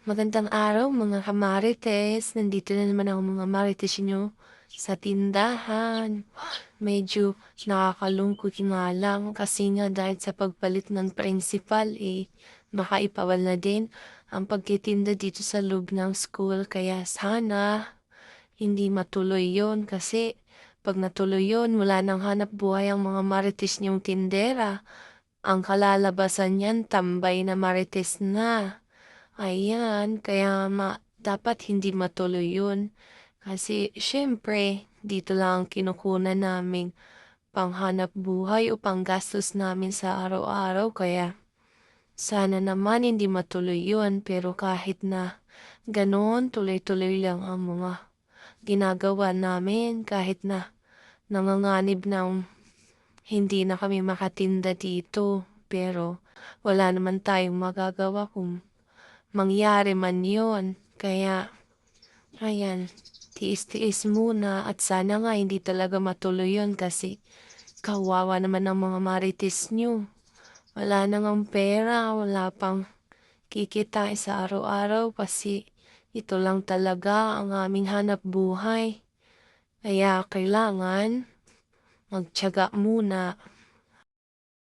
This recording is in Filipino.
Magandang araw mga kamarites. Nandito na naman ang mga marites nyo sa tindahan. Medyo nakakalungkot nga lang kasi nga dahil sa pagpalit ng principal makaipawal na din ang pagtitinda dito sa loob ng school. Kaya sana hindi matuloy yon kasi pag natuloy yon wala nang hanap buhay ang mga marites nyong tindera. Ang kalalabasan niyan tambay na marites na. Ayan, kaya dapat hindi matuloy yun. Kasi syempre, dito lang ang kinukunan naming panghanap buhay o panggastos namin sa araw-araw. Kaya sana naman hindi matuloy yun. Pero kahit na ganoon, tuloy-tuloy lang ang mga ginagawa namin. Kahit na nanganganib ng hindi na kami makatinda dito. Pero wala naman tayong magagawa kung mangyari man yon. Kaya, ayan, tiis-tiis muna at sana nga hindi talaga matuloy yon kasi kawawa naman ang mga marites nyo. Wala na ngang pera, wala pang kikita sa araw-araw kasi ito lang talaga ang aming hanap buhay. Kaya kailangan magtiyaga muna.